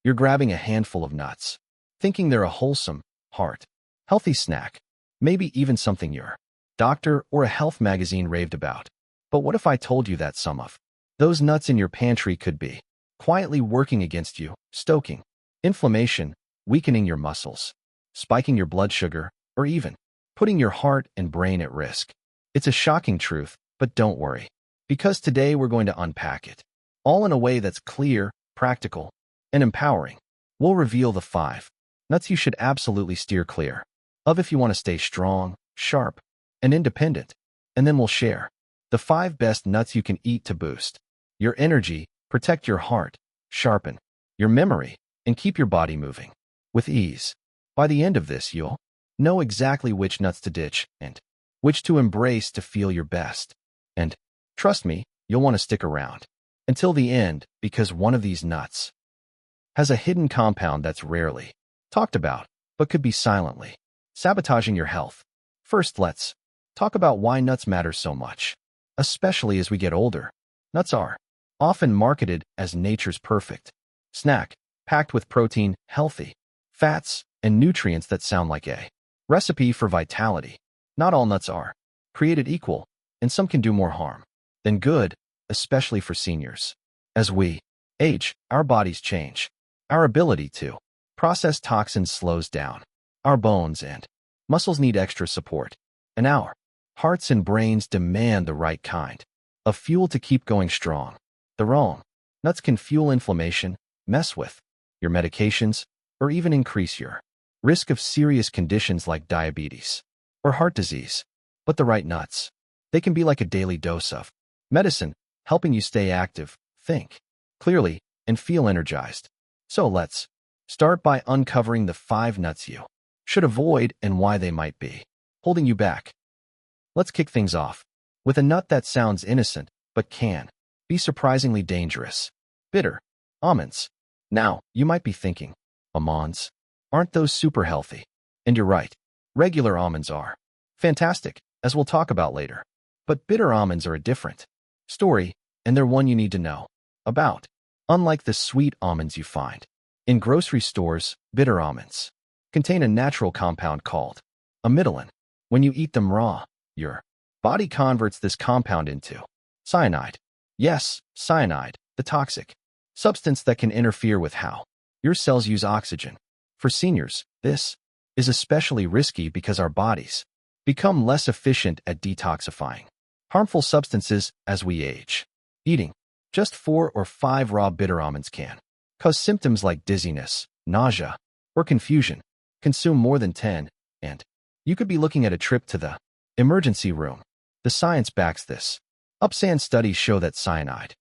You're grabbing a handful of nuts, thinking they're a wholesome, healthy snack, maybe even something your doctor or a health magazine raved about. But what if I told you that some of those nuts in your pantry could be quietly working against you, stoking inflammation, weakening your muscles, spiking your blood sugar, or even putting your heart and brain at risk? It's a shocking truth, but don't worry, because today we're going to unpack it, all in a way that's clear, practical, and empowering. We'll reveal the 5 nuts you should absolutely steer clear of if you want to stay strong, sharp, and independent. And then we'll share the 5 best nuts you can eat to boost your energy, protect your heart, sharpen your memory, and keep your body moving with ease. By the end of this, you'll know exactly which nuts to ditch and which to embrace to feel your best. And trust me, you'll want to stick around until the end, because one of these nuts has a hidden compound that's rarely talked about, but could be silently sabotaging your health. First, let's talk about why nuts matter so much. Especially as we get older, nuts are often marketed as nature's perfect snack, packed with protein, healthy fats, and nutrients that sound like a recipe for vitality. Not all nuts are created equal, and some can do more harm than good, especially for seniors. As we age, our bodies change. Our ability to process toxins slows down. Our bones and muscles need extra support, and our hearts and brains demand the right kind of fuel to keep going strong. The wrong nuts can fuel inflammation, mess with your medications, or even increase your risk of serious conditions like diabetes or heart disease. But the right nuts, they can be like a daily dose of medicine, helping you stay active, think clearly, and feel energized. So let's start by uncovering the 5 nuts you should avoid and why they might be holding you back. Let's kick things off with a nut that sounds innocent but can be surprisingly dangerous: bitter almonds. Now, you might be thinking, almonds? Aren't those super healthy? And you're right. Regular almonds are fantastic, as we'll talk about later. But bitter almonds are a different story, and they're one you need to know about. Unlike the sweet almonds you find in grocery stores, bitter almonds contain a natural compound called amidalin. When you eat them raw, your body converts this compound into cyanide. Yes, cyanide, the toxic substance that can interfere with how your cells use oxygen. For seniors, this is especially risky because our bodies become less efficient at detoxifying harmful substances as we age. Eating just 4 or 5 raw bitter almonds can cause symptoms like dizziness, nausea, or confusion. Consume more than 10, and you could be looking at a trip to the emergency room. The science backs this up. Studies show that cyanide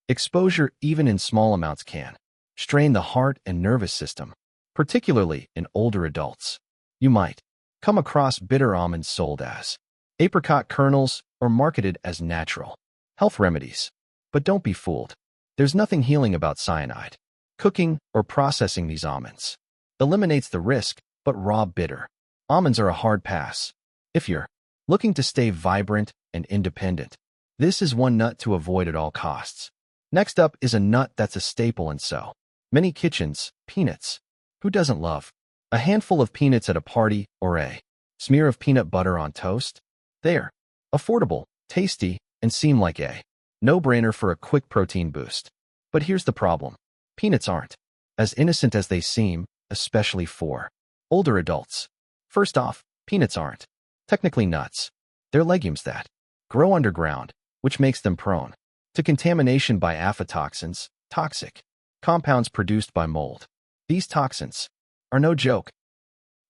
exposure, even in small amounts, can strain the heart and nervous system, particularly in older adults. You might come across bitter almonds sold as apricot kernels or marketed as natural health remedies. But don't be fooled. There's nothing healing about cyanide. Cooking or processing these almonds eliminates the risk, but raw bitter almonds are a hard pass. If you're looking to stay vibrant and independent, this is one nut to avoid at all costs. Next up is a nut that's a staple in so many kitchens: peanuts. Who doesn't love a handful of peanuts at a party or a smear of peanut butter on toast? They're affordable, tasty, and seem like a no-brainer for a quick protein boost. But here's the problem. Peanuts aren't as innocent as they seem, especially for older adults. First off, peanuts aren't technically nuts. They're legumes that grow underground, which makes them prone to contamination by aflatoxins, toxic compounds produced by mold. These toxins are no joke.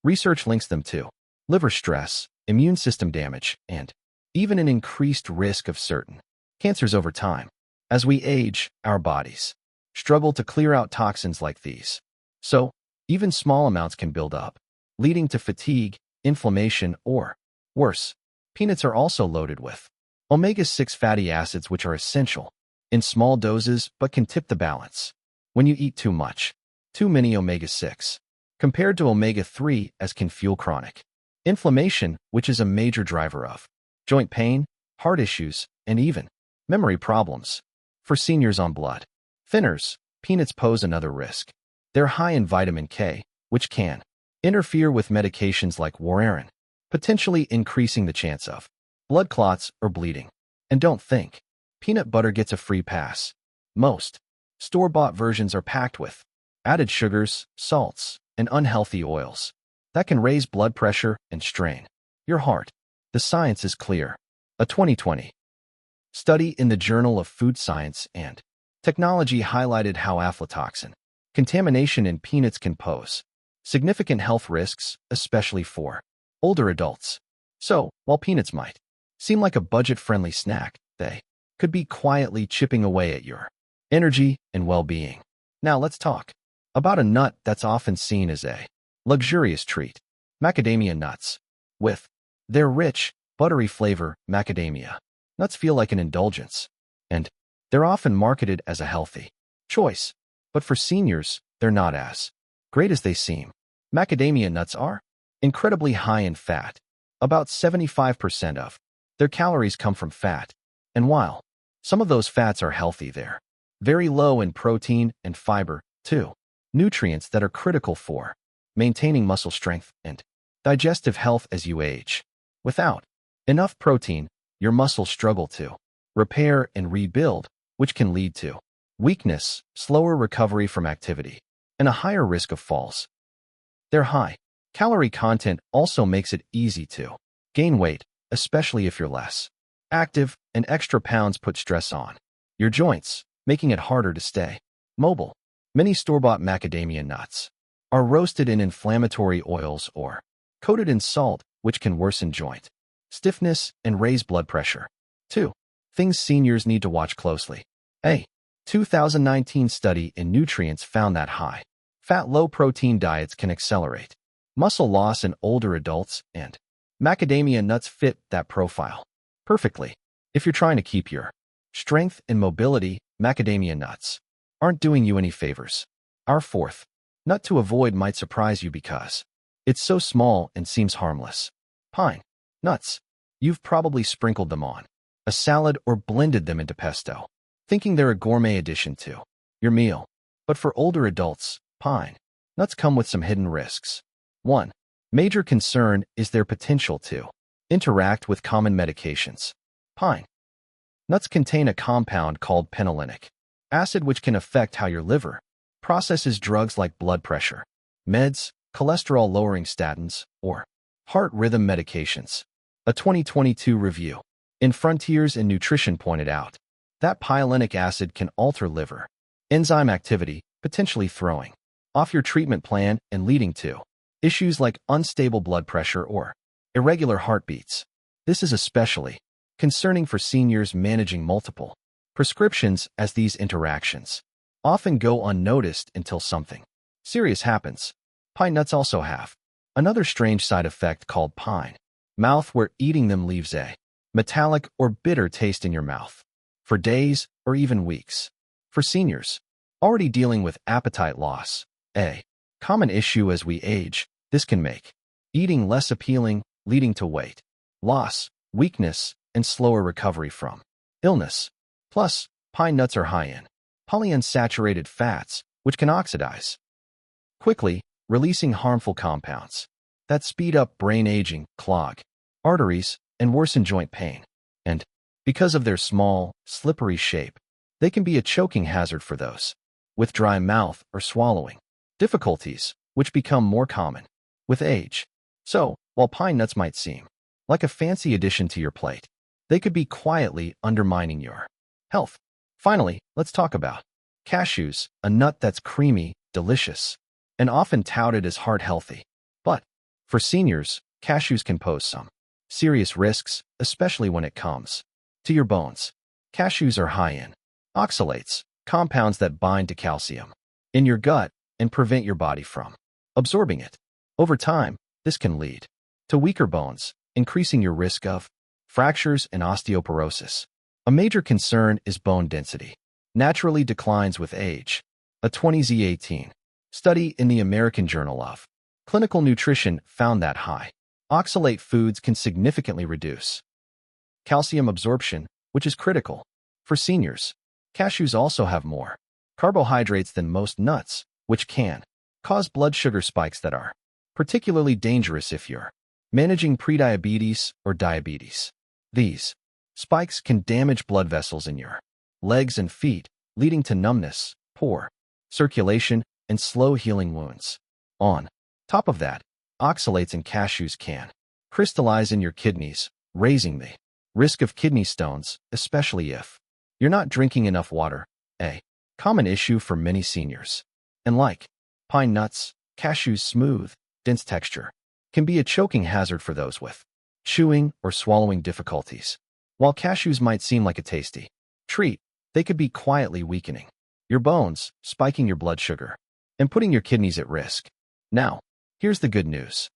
Research links them to liver stress, immune system damage, and even an increased risk of certain cancers over time. As we age, our bodies struggle to clear out toxins like these. So, even small amounts can build up, leading to fatigue, inflammation, or worse. Peanuts are also loaded with omega-6 fatty acids, which are essential in small doses but can tip the balance when you eat too many omega-6, compared to omega-3, as can fuel chronic inflammation, which is a major driver of joint pain, heart issues, and even memory problems. For seniors on blood thinners, peanuts pose another risk. They're high in vitamin K, which can interfere with medications like warfarin, potentially increasing the chance of blood clots or bleeding. And don't think peanut butter gets a free pass. Most store-bought versions are packed with added sugars, salts, and unhealthy oils that can raise blood pressure and strain your heart. The science is clear. A 2020 study in the Journal of Food Science and Technology highlighted how aflatoxin contamination in peanuts can pose significant health risks, especially for older adults. So, while peanuts might seem like a budget-friendly snack, they could be quietly chipping away at your energy and well-being. Now let's talk about a nut that's often seen as a luxurious treat: macadamia nuts. With their rich, buttery flavor, macadamia nuts feel like an indulgence, and they're often marketed as a healthy choice. But for seniors, they're not as great as they seem. Macadamia nuts are incredibly high in fat. About 75% of their calories come from fat, and while some of those fats are healthy, they're very low in protein and fiber, too, nutrients that are critical for maintaining muscle strength and digestive health as you age. Without enough protein, your muscles struggle to repair and rebuild, which can lead to weakness, slower recovery from activity, and a higher risk of falls. Their high calorie content also makes it easy to gain weight, especially if you're less active, and extra pounds put stress on your joints, making it harder to stay mobile. Many store-bought macadamia nuts are roasted in inflammatory oils or coated in salt, which can worsen joint stiffness and raise blood pressure. 2. Things seniors need to watch closely. A 2019 study in nutrients found that high-fat, low-protein diets can accelerate muscle loss in older adults, and macadamia nuts fit that profile perfectly. If you're trying to keep your strength and mobility, macadamia nuts aren't doing you any favors. Our fourth nut to avoid might surprise you because it's so small and seems harmless. Pine nuts. You've probably sprinkled them on a salad or blended them into pesto, thinking they're a gourmet addition to your meal. But for older adults, pine nuts come with some hidden risks. 1. Major concern is their potential to interact with common medications. Pine nuts contain a compound called phenolinic acid, which can affect how your liver processes drugs like blood pressure meds, cholesterol-lowering statins, or heart rhythm medications. A 2022 review in Frontiers in Nutrition pointed out that phenolinic acid can alter liver enzyme activity, potentially throwing off your treatment plan and leading to issues like unstable blood pressure or irregular heartbeats. This is especially concerning for seniors managing multiple prescriptions, as these interactions often go unnoticed until something serious happens. Pine nuts also have another strange side effect called pine mouth, where eating them leaves a metallic or bitter taste in your mouth for days or even weeks. For seniors already dealing with appetite loss, a common issue as we age, this can make eating less appealing, leading to weight loss, weakness, and slower recovery from illness. Plus, pine nuts are high in polyunsaturated fats, which can oxidize quickly, releasing harmful compounds that speed up brain aging, clog arteries, and worsen joint pain. And because of their small, slippery shape, they can be a choking hazard for those with dry mouth or swallowing difficulties, which become more common with age. So, while pine nuts might seem like a fancy addition to your plate, they could be quietly undermining your health. Finally, let's talk about cashews, a nut that's creamy, delicious, and often touted as heart healthy. But for seniors, cashews can pose some serious risks, especially when it comes to your bones. Cashews are high in oxalates, compounds that bind to calcium in your gut and prevent your body from absorbing it. Over time, this can lead to weaker bones, increasing your risk of fractures and osteoporosis. A major concern is bone density naturally declines with age. A 2018 study in the American Journal of Clinical Nutrition found that high oxalate foods can significantly reduce calcium absorption, which is critical for seniors. Cashews also have more carbohydrates than most nuts, which can cause blood sugar spikes that are particularly dangerous if you're managing prediabetes or diabetes. These spikes can damage blood vessels in your legs and feet, leading to numbness, poor circulation, and slow healing wounds. On top of that, oxalates in cashews can crystallize in your kidneys, raising the risk of kidney stones, especially if you're not drinking enough water, a common issue for many seniors. And like pine nuts, cashews' smooth, dense texture can be a choking hazard for those with chewing or swallowing difficulties. While cashews might seem like a tasty treat, they could be quietly weakening your bones, spiking your blood sugar, and putting your kidneys at risk. Now, here's the good news.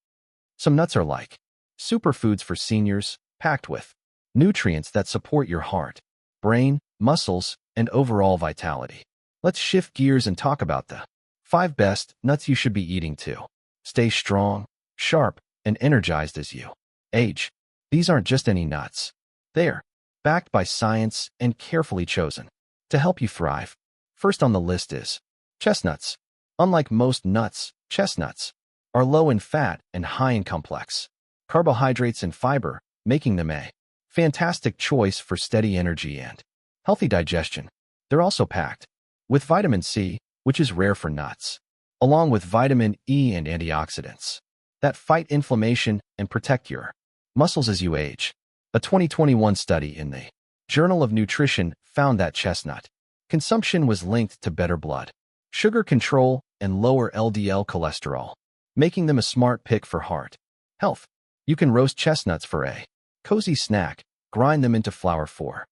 Some nuts are like superfoods for seniors, packed with nutrients that support your heart, brain, muscles, and overall vitality. Let's shift gears and talk about the 5 best nuts you should be eating to stay strong, sharp, and energized as you age. These aren't just any nuts. They're backed by science and carefully chosen to help you thrive. First on the list is chestnuts. Unlike most nuts, chestnuts are low in fat and high in complex carbohydrates and fiber, making them a fantastic choice for steady energy and healthy digestion. They're also packed with vitamin C, which is rare for nuts, along with vitamin E and antioxidants that fight inflammation and protect your muscles as you age. A 2021 study in the Journal of Nutrition found that chestnut consumption was linked to better blood sugar control and lower LDL cholesterol, making them a smart pick for heart health. You can roast chestnuts for a cozy snack, grind them into flour for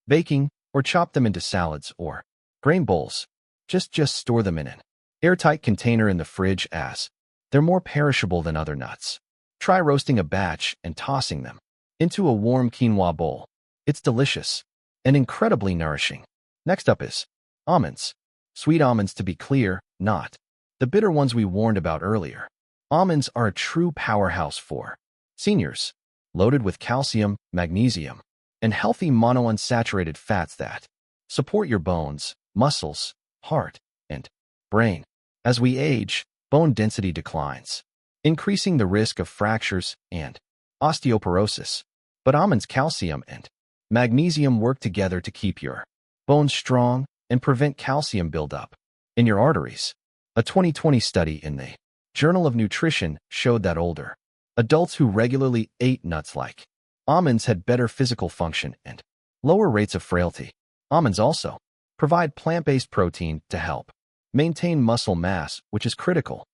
baking, or chop them into salads or grain bowls. Just store them in an airtight container in the fridge as they're more perishable than other nuts. Try roasting a batch and tossing them into a warm quinoa bowl. It's delicious and incredibly nourishing. Next up is almonds. Sweet almonds, to be clear, not the bitter ones we warned about earlier. Almonds are a true powerhouse for seniors, loaded with calcium, magnesium, and healthy monounsaturated fats that support your bones, muscles, heart, and brain. As we age, bone density declines, increasing the risk of fractures and osteoporosis. But almonds' calcium and magnesium work together to keep your bones strong and prevent calcium buildup in your arteries. A 2020 study in the Journal of Nutrition showed that older adults who regularly ate nuts like almonds had better physical function and lower rates of frailty. Almonds also provide plant-based protein to help maintain muscle mass, which is critical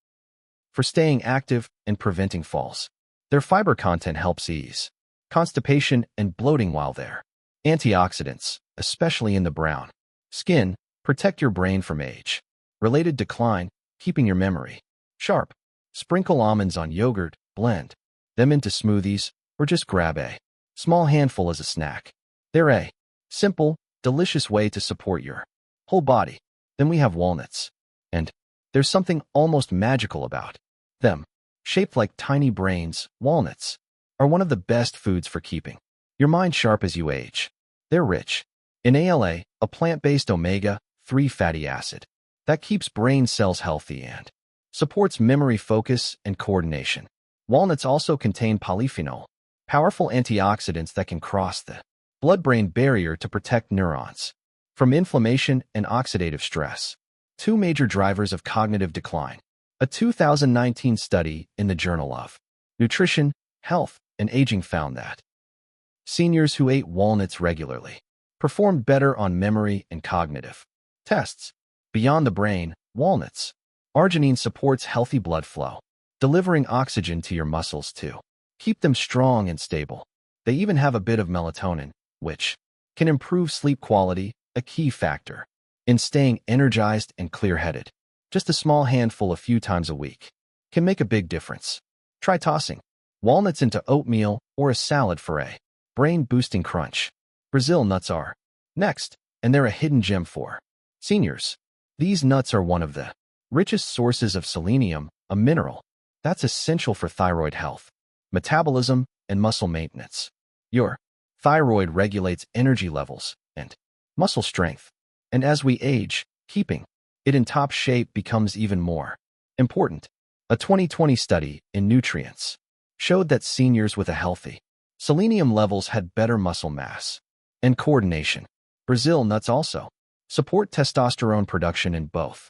for staying active and preventing falls. Their fiber content helps ease constipation and bloating, while their antioxidants, especially in the brown skin, protect your brain from age-related decline, keeping your memory sharp. Sprinkle almonds on yogurt, blend them into smoothies, or just grab a small handful as a snack. They're a simple, delicious way to support your whole body. Then we have walnuts, and there's something almost magical about them. Shaped like tiny brains, walnuts are one of the best foods for keeping your mind sharp as you age. They're rich in ALA, a plant-based omega-3 fatty acid that keeps brain cells healthy and supports memory, focus, and coordination. Walnuts also contain polyphenol, powerful antioxidants that can cross the blood-brain barrier to protect neurons from inflammation and oxidative stress, 2 major drivers of cognitive decline. A 2019 study in the Journal of Nutrition, Health, and Aging found that seniors who ate walnuts regularly performed better on memory and cognitive tests. Beyond the brain, walnuts arginine supports healthy blood flow, delivering oxygen to your muscles to keep them strong and stable. They even have a bit of melatonin, which can improve sleep quality, a key factor in staying energized and clear-headed. Just a small handful a few times a week can make a big difference. Try tossing walnuts into oatmeal or a salad for a brain-boosting crunch. Brazil nuts are next, and they're a hidden gem for seniors. These nuts are one of the richest sources of selenium, a mineral that's essential for thyroid health, metabolism, and muscle maintenance. Your thyroid regulates energy levels and muscle strength, and as we age, keeping it in top shape becomes even more Important. A 2020 study in nutrients showed that seniors with a healthy selenium levels had better muscle mass and coordination. Brazil nuts also support testosterone production in both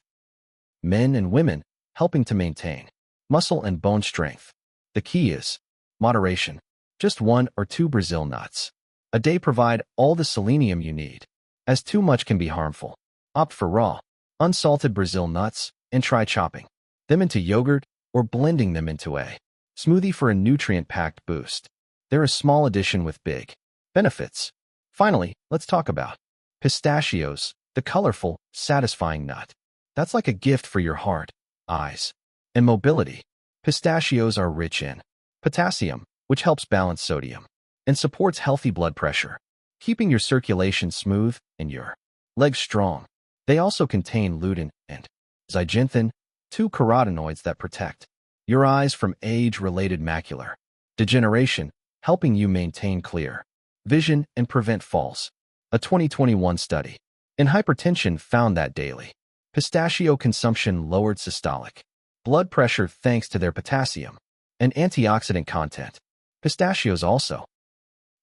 men and women, helping to maintain muscle and bone strength. The key is moderation. Just 1 or 2 Brazil nuts a day provide all the selenium you need, as too much can be harmful. Opt for raw, unsalted Brazil nuts and try chopping them into yogurt or blending them into a smoothie for a nutrient-packed boost. They're a small addition with big benefits. Finally, let's talk about pistachios, the colorful, satisfying nut. That's like a gift for your heart, eyes, and mobility. Pistachios are rich in potassium, which helps balance sodium and supports healthy blood pressure, keeping your circulation smooth and your legs strong. They also contain lutein and zeaxanthin, 2 carotenoids that protect your eyes from age-related macular degeneration, helping you maintain clear vision and prevent falls. A 2021 study in hypertension found that daily pistachio consumption lowered systolic blood pressure thanks to their potassium and antioxidant content. Pistachios also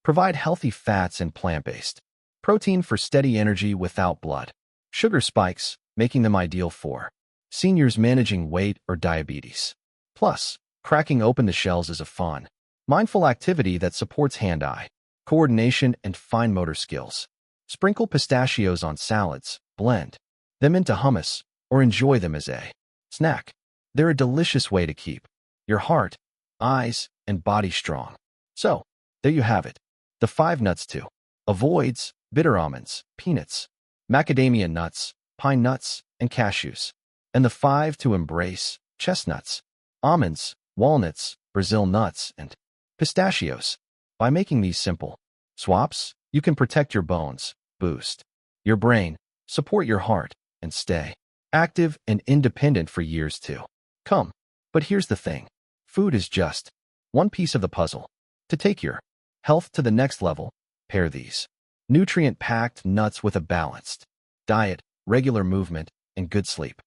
provide healthy fats and plant-based protein for steady energy without blood sugar spikes, making them ideal for seniors managing weight or diabetes. Plus, cracking open the shells is a fun, mindful activity that supports hand-eye coordination and fine motor skills. Sprinkle pistachios on salads, blend them into hummus, or enjoy them as a snack. They're a delicious way to keep your heart, eyes, and body strong. So, there you have it. The 5 nuts to avoid: bitter almonds, peanuts, macadamia nuts, pine nuts, and cashews. And the 5 to embrace: chestnuts, almonds, walnuts, Brazil nuts, and pistachios. By making these simple swaps, you can protect your bones, boost your brain, support your heart, and stay active and independent for years to come. But here's the thing. Food is just one piece of the puzzle. To take your health to the next level, pair these nutrient-packed nuts with a balanced diet, regular movement, and good sleep.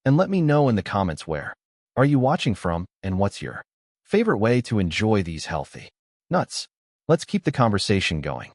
And let me know in the comments where are you watching from and what's your favorite way to enjoy these healthy nuts. Let's keep the conversation going.